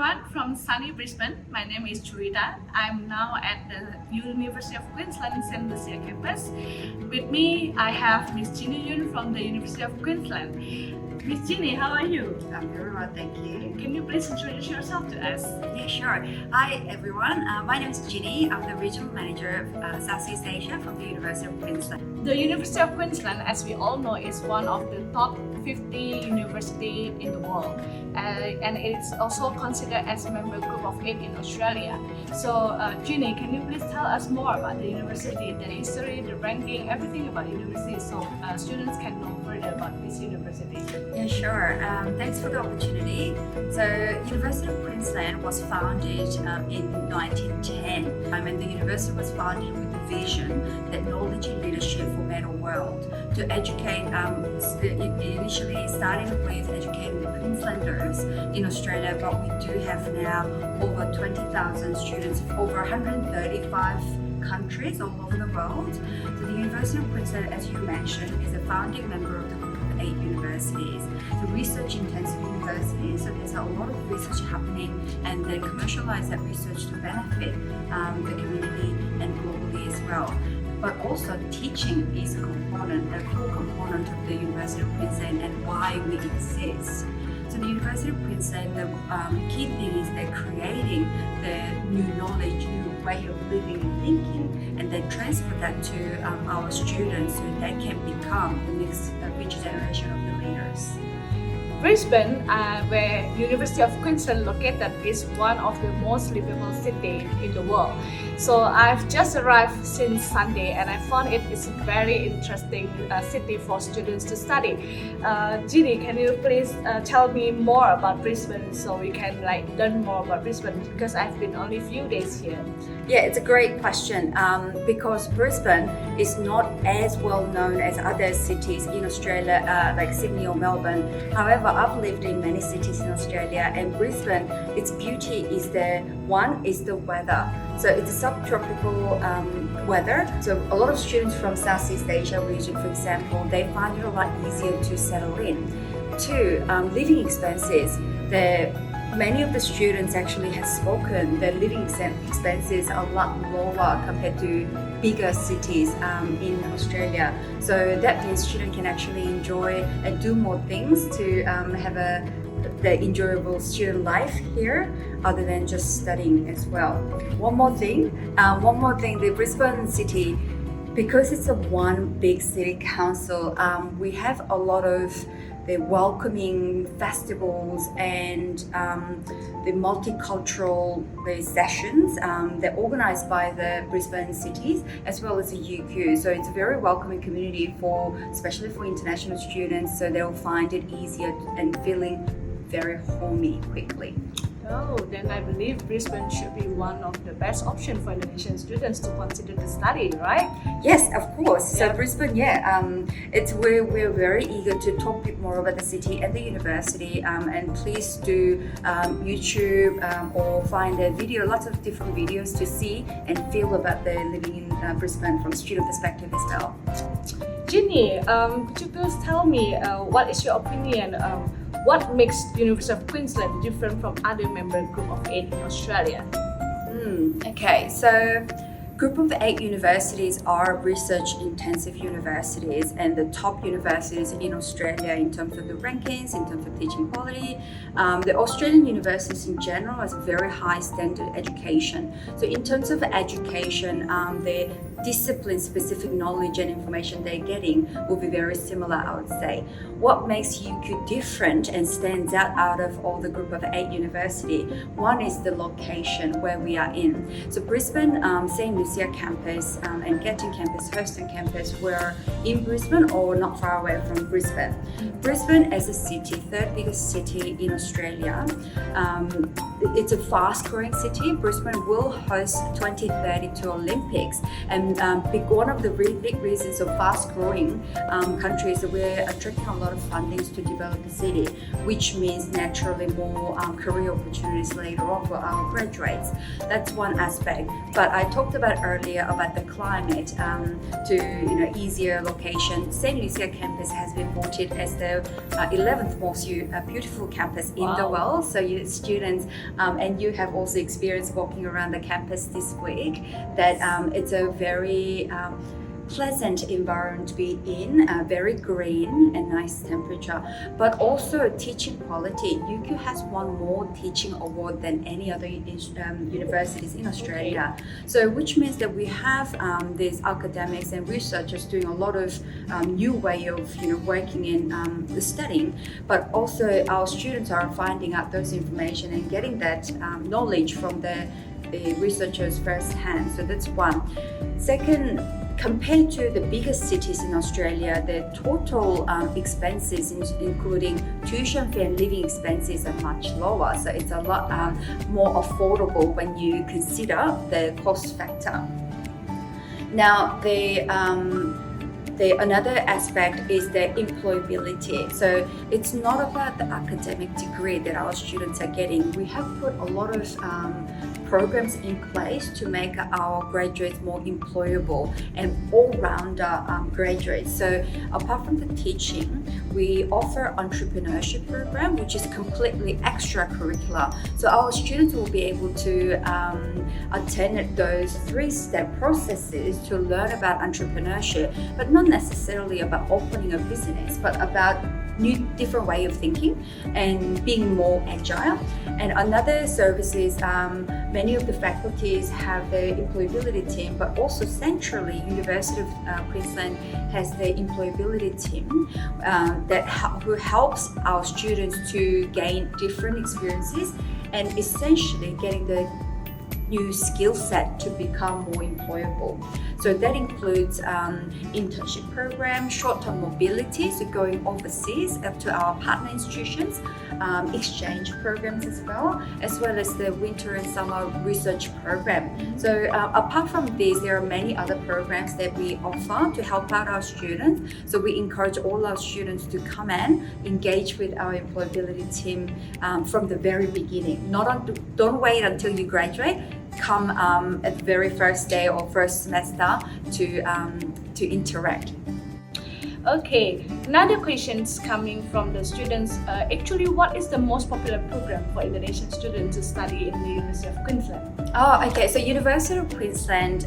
everyone from sunny Brisbane. My name is Juita. I'm now at the University of Queensland in St. Lucia campus. With me, I have Miss Ginny Yun from the University of Queensland. Miss Ginny, how are you? I'm very well, thank you. Can you please introduce yourself to us? Yeah, sure. Hi, everyone. My name is Ginny. I'm the Regional Manager of Southeast Asia from the University of Queensland. The University of Queensland, as we all know, is one of the top 50 universities in the world. And it's also considered as a member group of 8 in Australia. So, Ginny, can you please tell us more about the university, the history, the ranking, everything about university, so students can know further about this university? Yeah, sure. Thanks for the opportunity. So, University of Queensland was founded in 1910, and the university was founded with the vision that knowledge and leadership for better world. To educate, initially starting with educating the Queenslanders in Australia, but we do have now over 20,000 students, over 135 countries all over the world. So the University of Queensland, as you mentioned, is a founding member of the group of 8 universities. The research-intensive university, so there's a lot of research happening, and they commercialize that research to benefit the community and globally as well. But also teaching is a component, a core component of the University of Queensland and why we exist. So the University of Queensland, the key thing is they're creating the new knowledge, new way of living and thinking, and then transfer that to our students so they can become the next future generation of the leaders. Brisbane, where University of Queensland located, is one of the most livable cities in the world. So I've just arrived since Sunday, and I found it is a very interesting city for students to study. Ginny, can you please tell me more about Brisbane so we can learn more about Brisbane, because I've been only a few days here. Yeah, it's a great question because Brisbane is not as well known as other cities in Australia like Sydney or Melbourne. However, I've lived in many cities in Australia, and Brisbane, its beauty is the weather. So it's a subtropical weather. So a lot of students from Southeast Asia region, for example, they find it a lot easier to settle in. 2, living expenses. Many of the students actually have spoken their living expenses are a lot lower compared to bigger cities in Australia. So that means students can actually enjoy and do more things to have the enjoyable student life here, other than just studying as well. One more thing, the Brisbane city, because it's a one big city council, we have a lot of the welcoming festivals and the multicultural sessions. They're organized by the Brisbane cities as well as the UQ. So it's a very welcoming community especially for international students. So they'll find it easier and feeling very homey quickly. Oh, then I believe Brisbane should be one of the best options for Indonesian students to consider to study, right? Yes, of course. Yeah. So Brisbane, we're very eager to talk a bit more about the city and the university. And please do YouTube or find a video, lots of different videos to see and feel about the living in Brisbane from student perspective as well. Ginny, could you please tell me what is your opinion? What makes University of Queensland different from other member group of 8 in Australia? Okay, so Group of 8 universities are research-intensive universities and the top universities in Australia in terms of the rankings, in terms of teaching quality. The Australian universities in general has very high standard education. So in terms of education, the discipline-specific knowledge and information they're getting will be very similar, I would say. What makes UQ different and stands out of all the group of 8 university? One is the location where we are in. So Brisbane, St. Lucia campus and Gatton campus, Hurston campus, we're in Brisbane or not far away from Brisbane. Brisbane as a city, 3rd biggest city in Australia. It's a fast-growing city. Brisbane will host 2032 Olympics, and And one of the really big reasons of fast-growing countries, we're attracting a lot of fundings to develop the city, which means naturally more career opportunities later on for our graduates. That's one aspect. But I talked about earlier about the climate to easier location. St. Lucia campus has been voted as the 11th most beautiful campus in the world. So you students and you have also experienced walking around the campus this week that it's a very pleasant environment to be in, very green and nice temperature, but also teaching quality. UQ has won more teaching award than any other universities in Australia. So which means that we have these academics and researchers doing a lot of new way of working in the studying, but also our students are finding out those information and getting that knowledge from the researchers firsthand. So that's one. Second, compared to the biggest cities in Australia, the total expenses, including tuition fee and living expenses, are much lower. So it's a lot more affordable when you consider the cost factor. Now, another aspect is the employability. So it's not about the academic degree that our students are getting. We have put a lot of programs in place to make our graduates more employable and all-rounder graduates. So apart from the teaching, we offer entrepreneurship program, which is completely extracurricular. So our students will be able to attend those 3-step processes to learn about entrepreneurship, but not necessarily about opening a business, but about different way of thinking and being more agile. And another service is many of the faculties have the employability team, but also centrally, University of Queensland has the employability team who helps our students to gain different experiences and essentially getting the new skill set to become more employable. So that includes internship program, short-term mobility, so going overseas up to our partner institutions, exchange programs as well as the winter and summer research program. So apart from these, there are many other programs that we offer to help out our students. So we encourage all our students to come and engage with our employability team from the very beginning. Don't wait until you graduate. Come at the very first day or first semester to interact. Okay, another question is coming from the students. Actually, what is the most popular program for Indonesian students to study in the University of Queensland? Oh, okay. So University of Queensland,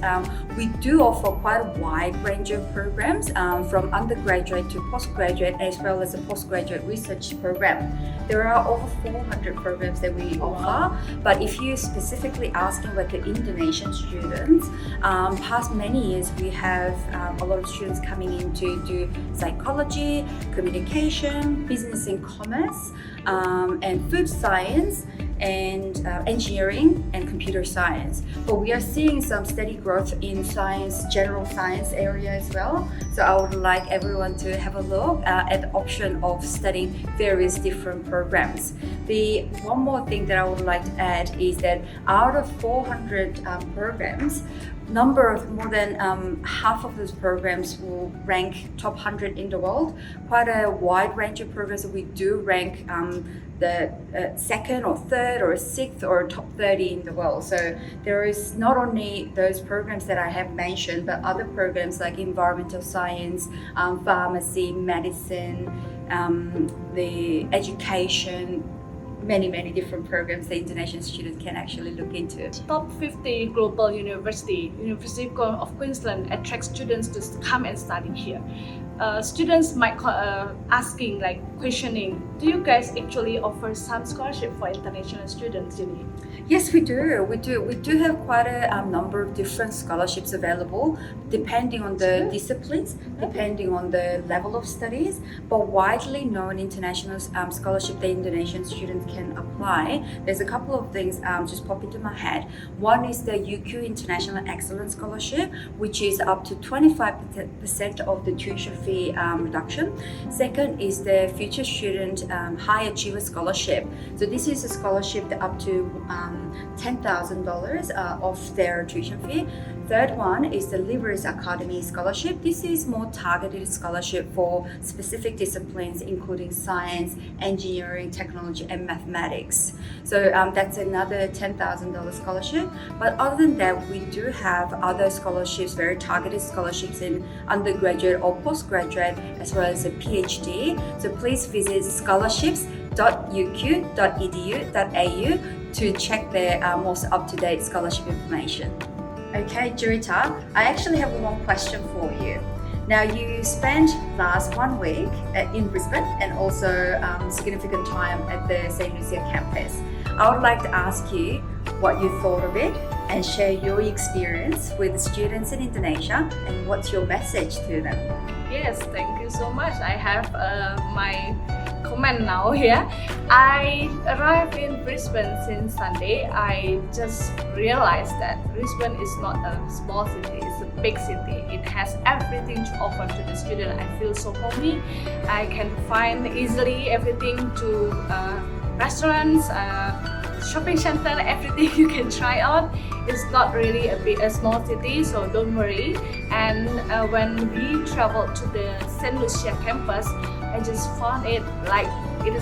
we do offer quite a wide range of programs from undergraduate to postgraduate, as well as a postgraduate research program. There are over 400 programs that we offer, but if you're specifically asking about the Indonesian students, past many years we have a lot of students coming in to do psychology, communication, business and commerce, and food science, and engineering and computer science. But we are seeing some steady growth in science, general science area as well. So I would like everyone to have a look at the option of studying various different programs. The one more thing that I would like to add is that out of 400 programs, more than half of those programs will rank top 100 in the world. Quite a wide range of programs that we do rank the second or third or sixth or top 30 in the world. So there is not only those programs that I have mentioned, but other programs like environmental science, pharmacy, medicine, the education, many different programs that international students can actually look into. Top 50 global University of Queensland attracts students to come and study here. Students might questioning, do you guys actually offer some scholarship for international students, Uni? Yes, we do. We do have quite a number of different scholarships available, depending on the disciplines, depending on the level of studies. But widely known international scholarship that Indonesian students can apply. There's a couple of things just pop into my head. One is the UQ International Excellence Scholarship, which is up to 25% of the tuition fee reduction. Second is the Future Student High Achiever Scholarship. So this is a scholarship that up to $10,000 of their tuition fee. Third one is the Liberis Academy Scholarship. This is more targeted scholarship for specific disciplines including science, engineering, technology and mathematics. So that's another $10,000 scholarship. But other than that, we do have other scholarships, very targeted scholarships in undergraduate or postgraduate as well as a PhD. So please visit scholarships.uq.edu.au to check the most up-to-date scholarship information. Okay, Jurita, I actually have one question for you. Now, you spent last 1 week in Brisbane and also significant time at the St. Lucia campus. I would like to ask you what you thought of it and share your experience with students in Indonesia and what's your message to them. Yes, thank you so much. I have my comment now here. I arrived in Brisbane since Sunday. I just realized that Brisbane is not a small city, it's a big city. It has everything to offer to the student. I feel so homey. I can find easily everything to restaurants, shopping center, everything you can try out. It's not really a small city, so don't worry. And when we traveled to the St. Lucia campus, I just found it like it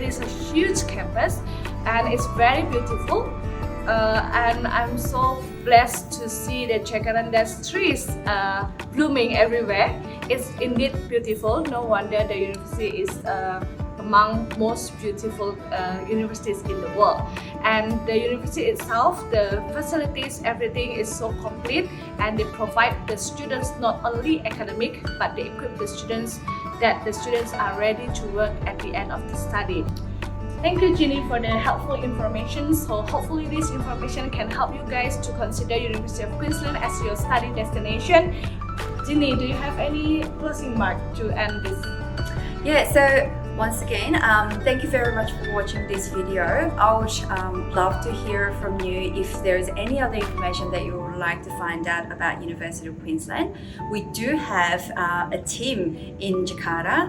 is a huge campus and it's very beautiful. And I'm so blessed to see the jacarandas trees blooming everywhere. It's indeed beautiful. No wonder the university is among most beautiful universities in the world. And the university itself, the facilities, everything is so complete, and they provide the students not only academic, but they equip the students that the students are ready to work at the end of the study. Thank you, Ginny, for the helpful information. So hopefully this information can help you guys to consider University of Queensland as your study destination. Ginny, do you have any closing remark to end this? Yeah, so once again, thank you very much for watching this video. I would love to hear from you if there's any other information that you would like to find out about University of Queensland. We do have a team in Jakarta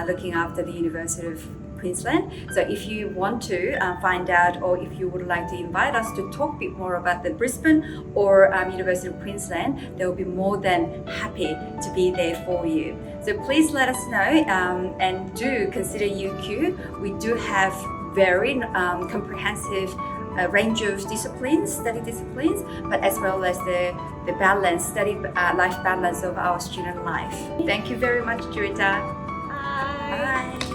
looking after the University of Queensland. So if you want to find out, or if you would like to invite us to talk a bit more about the Brisbane or University of Queensland, they will be more than happy to be there for you. So please let us know and do consider UQ. We do have very comprehensive range of study disciplines, but as well as the balance, life balance of our student life. Thank you very much, Jurita. Bye. Bye.